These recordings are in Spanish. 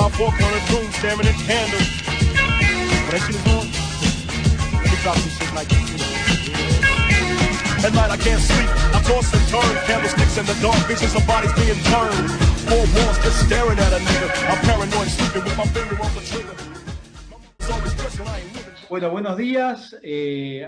my four-cornered room staring at candles. What that shit is on? Let me drop this shit like this. At night I can't sleep, I toss and turn. Candlesticks in the dark, visions of bodies being turned. Four walls just staring at a nigga. I'm paranoid, sleeping with my finger on the trigger. Bueno, buenos días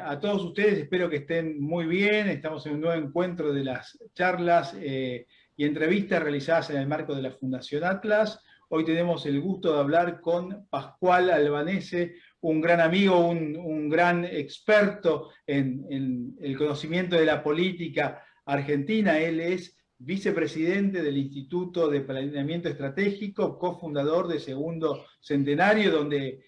a todos ustedes, espero que estén muy bien. Estamos en un nuevo encuentro de las charlas y entrevistas realizadas en el marco de la Fundación Atlas. Hoy tenemos el gusto de hablar con Pascual Albanese, un gran amigo, un gran experto en el conocimiento de la política argentina. Él es vicepresidente del Instituto de Planeamiento Estratégico, cofundador de Segundo Centenario, donde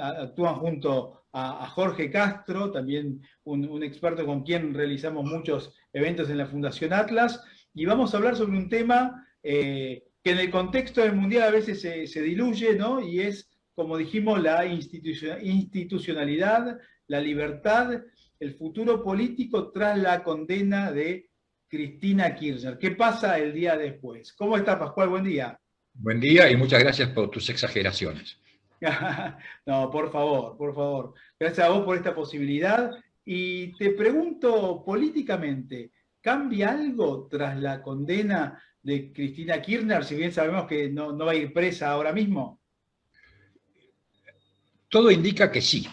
actúan junto a Jorge Castro, también un experto con quien realizamos muchos eventos en la Fundación Atlas, y vamos a hablar sobre un tema que en el contexto del Mundial a veces se diluye, ¿no? Y es, como dijimos, la institucionalidad, la libertad, el futuro político tras la condena de Cristina Kirchner. ¿Qué pasa el día después? ¿Cómo está, Pascual? Buen día. Buen día y muchas gracias por tus exageraciones. No, por favor, por favor. Gracias a vos por esta posibilidad. Y te pregunto políticamente, ¿cambia algo tras la condena de Cristina Kirchner, si bien sabemos que no va a ir presa ahora mismo? Todo indica que sí.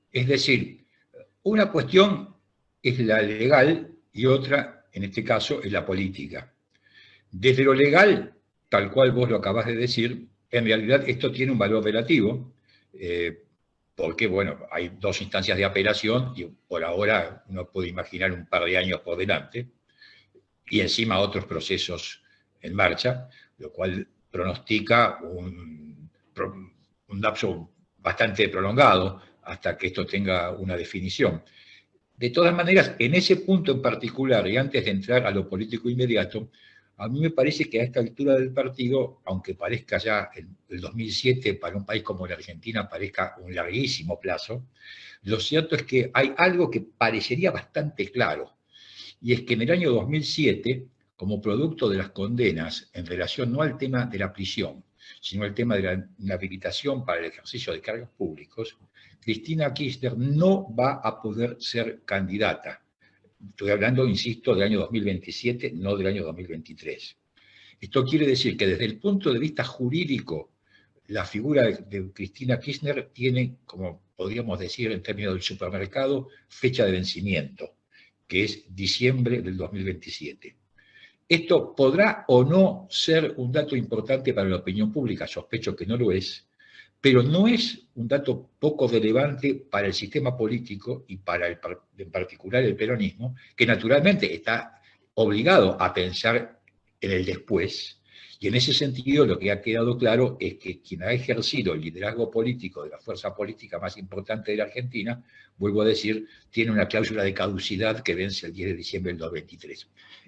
Es decir, una cuestión es la legal y otra, en este caso, es la política. Desde lo legal, tal cual vos lo acabás de decir, en realidad esto tiene un valor relativo, porque, bueno, hay dos instancias de apelación y por ahora uno puede imaginar un par de años por delante, y encima otros procesos en marcha, lo cual pronostica un lapso bastante prolongado hasta que esto tenga una definición. De todas maneras, en ese punto en particular, y antes de entrar a lo político inmediato, a mí me parece que a esta altura del partido, aunque parezca ya el 2007 para un país como la Argentina parezca un larguísimo plazo, lo cierto es que hay algo que parecería bastante claro, y es que en el año 2007, como producto de las condenas en relación no al tema de la prisión, sino al tema de la inhabilitación para el ejercicio de cargos públicos, Cristina Kirchner no va a poder ser candidata. Estoy hablando, insisto, del año 2027, no del año 2023. Esto quiere decir que desde el punto de vista jurídico, la figura de Cristina Kirchner tiene, como podríamos decir en términos del supermercado, fecha de vencimiento, que es diciembre del 2027. Esto podrá o no ser un dato importante para la opinión pública, sospecho que no lo es, pero no es un dato poco relevante para el sistema político y para, en particular, el peronismo, que naturalmente está obligado a pensar en el después. Y en ese sentido lo que ha quedado claro es que quien ha ejercido el liderazgo político de la fuerza política más importante de la Argentina, vuelvo a decir, tiene una cláusula de caducidad que vence el 10 de diciembre del 2023.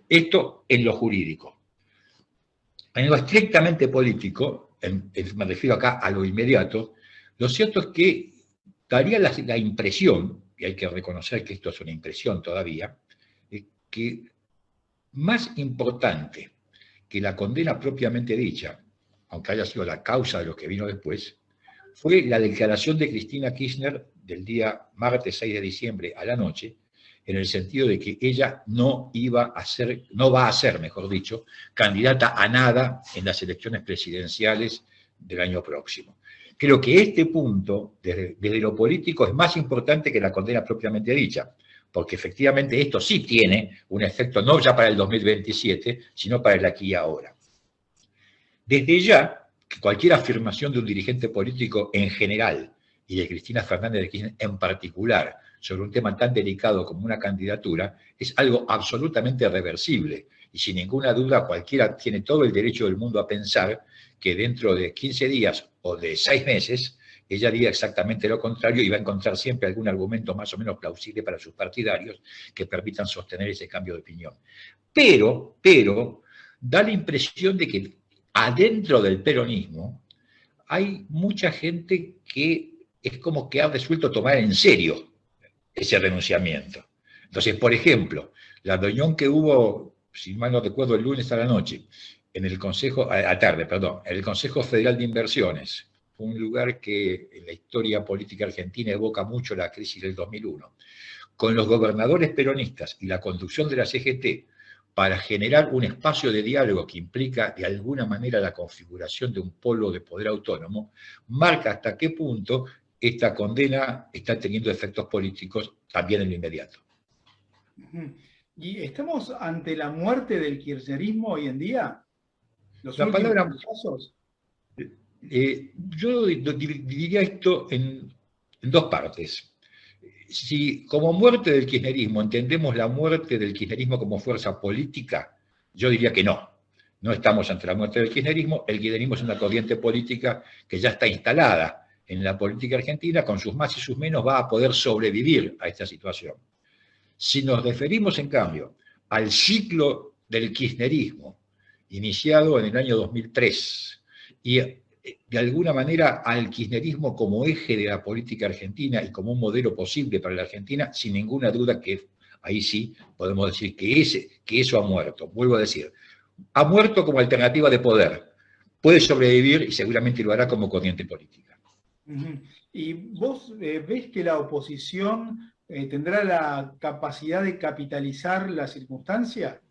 Esto en lo jurídico. En lo estrictamente político, me refiero acá a lo inmediato, lo cierto es que daría la impresión, y hay que reconocer que esto es una impresión todavía, que más importante que la condena propiamente dicha, aunque haya sido la causa de lo que vino después, fue la declaración de Cristina Kirchner del día martes 6 de diciembre a la noche, en el sentido de que ella no va a ser, mejor dicho, candidata a nada en las elecciones presidenciales del año próximo. Creo que este punto, desde lo político, es más importante que la condena propiamente dicha, porque efectivamente esto sí tiene un efecto no ya para el 2027, sino para el aquí y ahora. Desde ya, que cualquier afirmación de un dirigente político en general, y de Cristina Fernández de Kirchner en particular, sobre un tema tan delicado como una candidatura, es algo absolutamente reversible. Y sin ninguna duda cualquiera tiene todo el derecho del mundo a pensar que dentro de 15 días o de 6 meses, ella diría exactamente lo contrario y va a encontrar siempre algún argumento más o menos plausible para sus partidarios que permitan sostener ese cambio de opinión. Pero, da la impresión de que adentro del peronismo hay mucha gente que es como que ha resuelto tomar en serio ese renunciamiento. Entonces, por ejemplo, la reunión que hubo, si mal no recuerdo, el lunes a la noche, en el Consejo, a tarde, perdón, en el Consejo Federal de Inversiones, un lugar que en la historia política argentina evoca mucho la crisis del 2001, con los gobernadores peronistas y la conducción de la CGT para generar un espacio de diálogo que implica de alguna manera la configuración de un polo de poder autónomo, marca hasta qué punto esta condena está teniendo efectos políticos también en lo inmediato. ¿Y estamos ante la muerte del kirchnerismo hoy en día? ¿Los La palabra, casos? yo diría esto en dos partes. Si como muerte del kirchnerismo entendemos la muerte del kirchnerismo como fuerza política, yo diría que no. No estamos ante la muerte del kirchnerismo. El kirchnerismo es una corriente política que ya está instalada en la política argentina, con sus más y sus menos va a poder sobrevivir a esta situación. Si nos referimos, en cambio, al ciclo del kirchnerismo, iniciado en el año 2003, y de alguna manera al kirchnerismo como eje de la política argentina y como un modelo posible para la Argentina, sin ninguna duda que ahí sí podemos decir que eso ha muerto. Vuelvo a decir, ha muerto como alternativa de poder. Puede sobrevivir y seguramente lo hará como corriente política. ¿Y vos ves que la oposición tendrá la capacidad de capitalizar la circunstancia?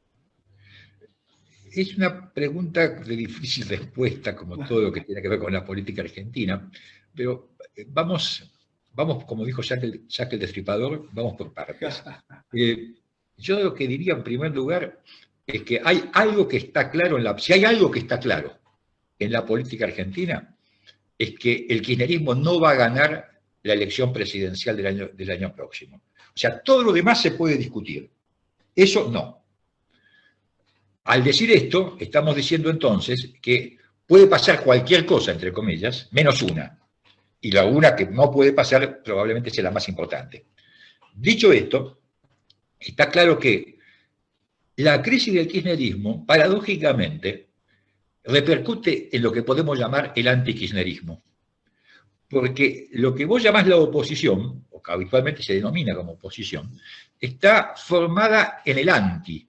Es una pregunta de difícil respuesta, como todo lo que tiene que ver con la política argentina, pero vamos como dijo Jack el Destripador, vamos por partes. Yo lo que diría en primer lugar es que hay algo que está claro, si hay algo que está claro en la política argentina, es que el kirchnerismo no va a ganar la elección presidencial del año próximo. O sea, todo lo demás se puede discutir. Eso no. Al decir esto, estamos diciendo entonces que puede pasar cualquier cosa, entre comillas, menos una. Y la una que no puede pasar probablemente sea la más importante. Dicho esto, está claro que la crisis del kirchnerismo, paradójicamente, repercute en lo que podemos llamar el antikirchnerismo. Porque lo que vos llamás la oposición, o que habitualmente se denomina como oposición, está formada en el anti.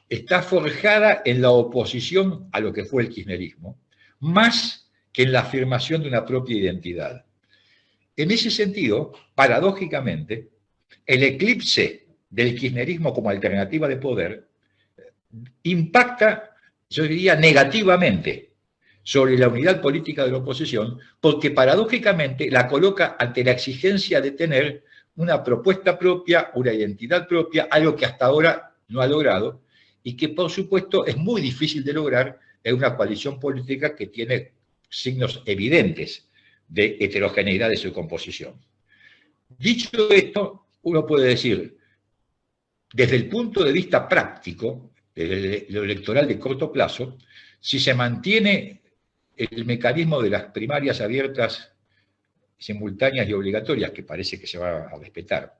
Está forjada en la oposición a lo que fue el kirchnerismo, más que en la afirmación de una propia identidad. En ese sentido, paradójicamente, el eclipse del kirchnerismo como alternativa de poder impacta, yo diría, negativamente sobre la unidad política de la oposición, porque paradójicamente la coloca ante la exigencia de tener una propuesta propia, una identidad propia, algo que hasta ahora no ha logrado, y que por supuesto es muy difícil de lograr en una coalición política que tiene signos evidentes de heterogeneidad de su composición. Dicho esto, uno puede decir, desde el punto de vista práctico, desde lo electoral de corto plazo, si se mantiene el mecanismo de las primarias abiertas, simultáneas y obligatorias, que parece que se va a respetar,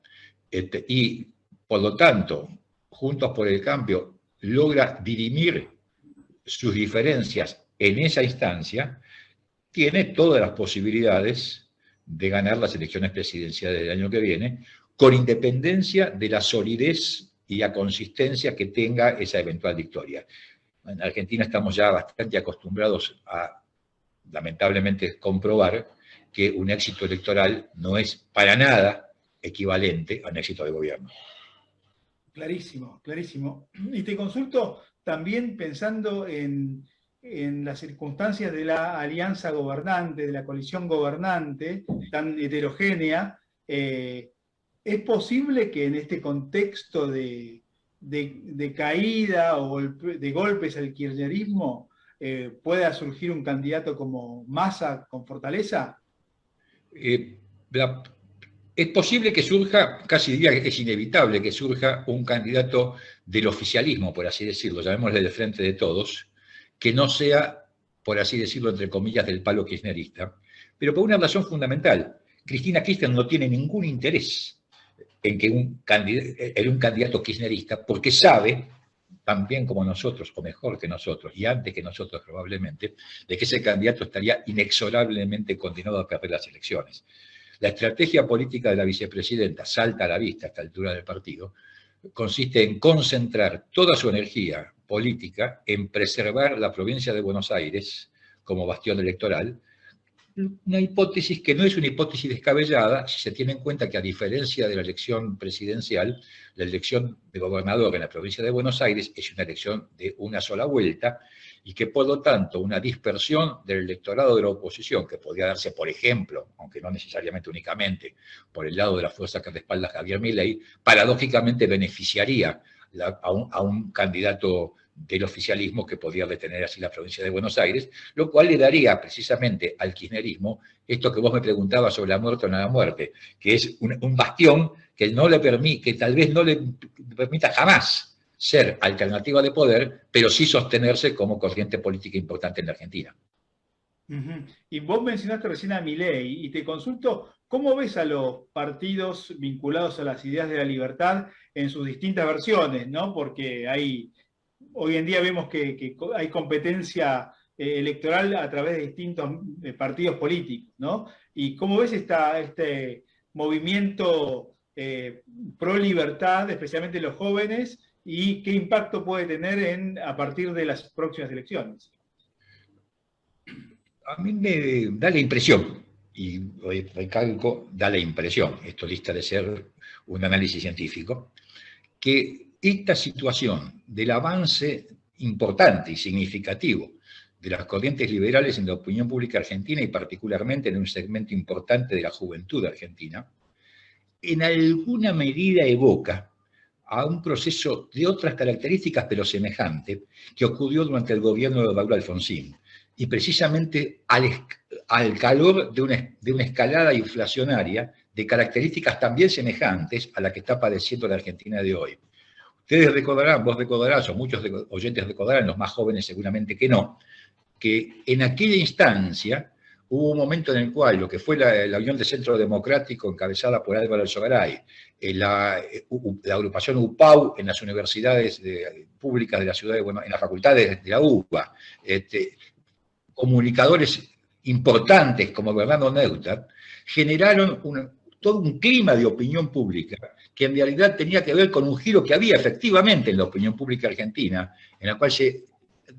y por lo tanto, Juntos por el Cambio logra dirimir sus diferencias en esa instancia, tiene todas las posibilidades de ganar las elecciones presidenciales del año que viene, con independencia de la solidez y la consistencia que tenga esa eventual victoria. En Argentina estamos ya bastante acostumbrados a, lamentablemente, comprobar que un éxito electoral no es para nada equivalente a un éxito de gobierno. Clarísimo, clarísimo. Y te consulto también pensando en las circunstancias de la alianza gobernante, de la coalición gobernante, tan heterogénea. ¿Es posible que en este contexto de caída o de golpes al kirchnerismo pueda surgir un candidato como Massa con fortaleza? Es posible que surja, casi diría que es inevitable que surja un candidato del oficialismo, por así decirlo, llamémosle del Frente de Todos, que no sea, por así decirlo, entre comillas, del palo kirchnerista, pero por una razón fundamental. Cristina Kirchner no tiene ningún interés en un candidato kirchnerista, porque sabe, tan bien como nosotros, o mejor que nosotros, y antes que nosotros probablemente, de que ese candidato estaría inexorablemente condenado a perder las elecciones. La estrategia política de la vicepresidenta, salta a la vista a esta altura del partido, consiste en concentrar toda su energía política en preservar la provincia de Buenos Aires como bastión electoral, una hipótesis que no es una hipótesis descabellada si se tiene en cuenta que, a diferencia de la elección presidencial, la elección de gobernador en la provincia de Buenos Aires es una elección de una sola vuelta, y que por lo tanto una dispersión del electorado de la oposición, que podría darse, por ejemplo, aunque no necesariamente únicamente, por el lado de la fuerza que respalda a Javier Milei, paradójicamente beneficiaría a un candidato del oficialismo que podría detener así la provincia de Buenos Aires, lo cual le daría precisamente al kirchnerismo esto que vos me preguntabas sobre la muerte o no la muerte, que es un bastión que tal vez no le permita jamás ser alternativa de poder, pero sí sostenerse como corriente política importante en la Argentina. Y vos mencionaste recién a Milei, y te consulto, ¿cómo ves a los partidos vinculados a las ideas de la libertad en sus distintas versiones, ¿no? Porque hoy en día vemos que hay competencia electoral a través de distintos partidos políticos, ¿no? ¿Y cómo ves este movimiento pro libertad, especialmente los jóvenes, y qué impacto puede tener a partir de las próximas elecciones? A mí me da la impresión, y recalco, da la impresión, esto lista de ser un análisis científico, que esta situación del avance importante y significativo de las corrientes liberales en la opinión pública argentina, y particularmente en un segmento importante de la juventud argentina, en alguna medida evoca a un proceso de otras características pero semejante que ocurrió durante el gobierno de Raúl Alfonsín, y precisamente al calor de una escalada inflacionaria de características también semejantes a la que está padeciendo la Argentina de hoy. Ustedes recordarán, vos recordarás, o muchos oyentes recordarán, los más jóvenes seguramente que no, que en aquella instancia hubo un momento en el cual lo que fue la Unión de Centro Democrático encabezada por Álvaro Alzogaray, la agrupación UPAU en las universidades públicas de la ciudad de Buenos Aires, en las facultades de la UBA, comunicadores importantes como Bernardo Neustadt, generaron todo un clima de opinión pública que en realidad tenía que ver con un giro que había efectivamente en la opinión pública argentina, en la cual se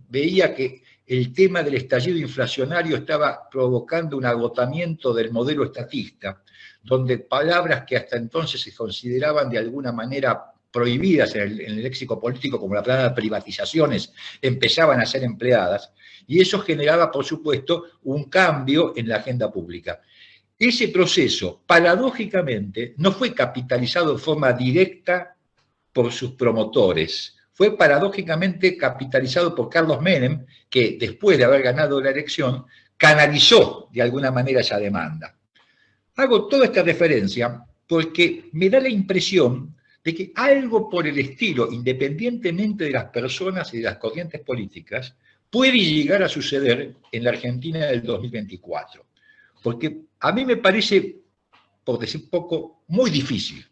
veía que el tema del estallido inflacionario estaba provocando un agotamiento del modelo estatista, donde palabras que hasta entonces se consideraban de alguna manera prohibidas en el léxico político, como la palabra privatizaciones, empezaban a ser empleadas, y eso generaba, por supuesto, un cambio en la agenda pública. Ese proceso, paradójicamente, no fue capitalizado de forma directa por sus promotores, fue paradójicamente capitalizado por Carlos Menem, que después de haber ganado la elección, canalizó de alguna manera esa demanda. Hago toda esta referencia porque me da la impresión de que algo por el estilo, independientemente de las personas y de las corrientes políticas, puede llegar a suceder en la Argentina del 2024. Porque a mí me parece, por decir poco, muy difícil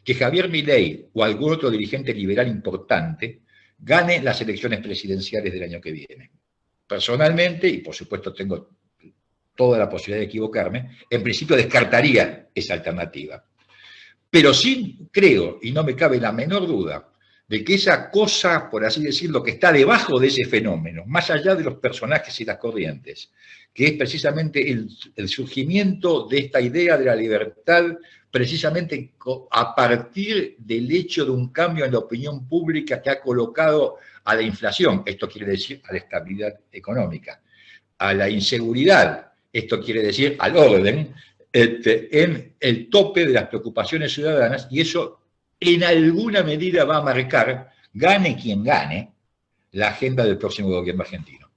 que Javier Milei o algún otro dirigente liberal importante gane las elecciones presidenciales del año que viene. Personalmente, y por supuesto tengo toda la posibilidad de equivocarme, en principio descartaría esa alternativa. Pero sí creo, y no me cabe la menor duda, de que esa cosa, por así decirlo, que está debajo de ese fenómeno, más allá de los personajes y las corrientes, que es precisamente el surgimiento de esta idea de la libertad, precisamente a partir del hecho de un cambio en la opinión pública que ha colocado a la inflación, esto quiere decir a la estabilidad económica, a la inseguridad, esto quiere decir al orden, en el tope de las preocupaciones ciudadanas, y eso en alguna medida va a marcar, gane quien gane, la agenda del próximo gobierno argentino.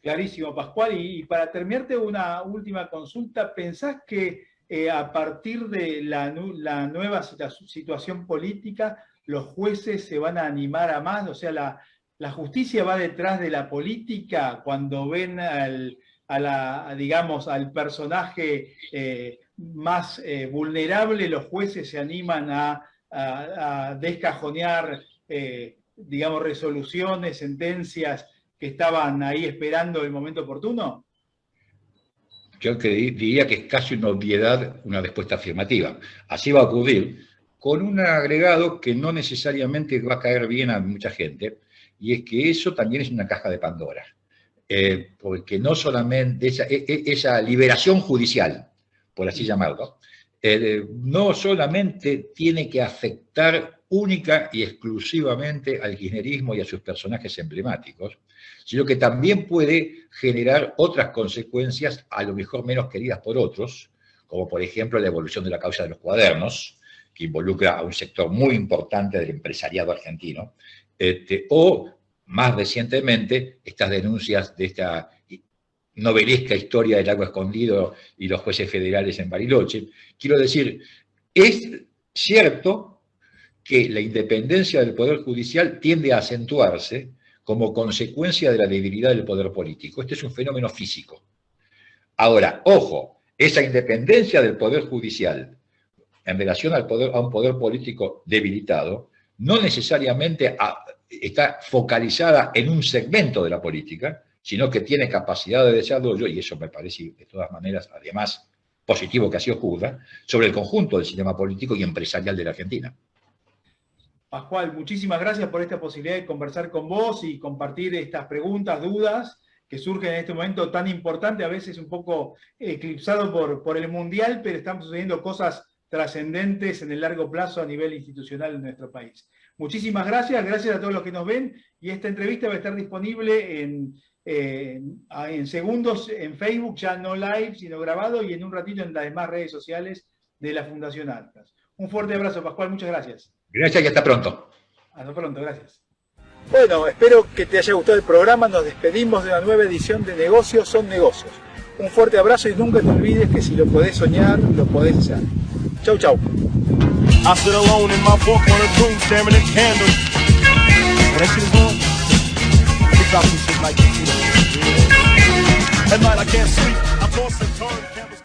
Clarísimo, Pascual. Y para terminarte una última consulta, ¿pensás que a partir de la nueva situación política, los jueces se van a animar a más? O sea, la justicia va detrás de la política cuando ven digamos, al personaje más vulnerable, los jueces se animan a descajonear, digamos, resoluciones, sentencias que estaban ahí esperando el momento oportuno? Yo diría que es casi una obviedad una respuesta afirmativa. Así va a ocurrir, con un agregado que no necesariamente va a caer bien a mucha gente, y es que eso también es una caja de Pandora. Porque no solamente esa liberación judicial, por así llamarlo, no solamente tiene que afectar única y exclusivamente al kirchnerismo y a sus personajes emblemáticos, sino que también puede generar otras consecuencias, a lo mejor menos queridas por otros, como por ejemplo la evolución de la causa de los cuadernos, que involucra a un sector muy importante del empresariado argentino, o más recientemente estas denuncias de esta novelesca historia del agua escondido y los jueces federales en Bariloche. Quiero decir, es cierto que la independencia del Poder Judicial tiende a acentuarse como consecuencia de la debilidad del poder político. Este es un fenómeno físico. Ahora, ojo, esa independencia del Poder Judicial en relación a un poder político debilitado no necesariamente está focalizada en un segmento de la política, sino que tiene capacidad de desarrollo, y eso me parece de todas maneras, además, positivo que así ocurra, sobre el conjunto del sistema político y empresarial de la Argentina. Pascual, muchísimas gracias por esta posibilidad de conversar con vos y compartir estas preguntas, dudas que surgen en este momento tan importante, a veces un poco eclipsado por el Mundial, pero están sucediendo cosas trascendentes en el largo plazo a nivel institucional en nuestro país. Muchísimas gracias, gracias a todos los que nos ven, y esta entrevista va a estar disponible en segundos en Facebook, ya no live, sino grabado, y en un ratito en las demás redes sociales de la Fundación Atlas. Un fuerte abrazo, Pascual, muchas gracias. Gracias y hasta pronto. Hasta pronto, gracias. Bueno, espero que te haya gustado el programa. Nos despedimos de una nueva edición de Negocios son Negocios. Un fuerte abrazo y nunca te olvides que si lo podés soñar, lo podés hacer. Chau, chau. I sit alone in my book on a tomb staring at candles. When that shit is on, they drop some shit like this. At night I can't sleep, I toss and turn candles.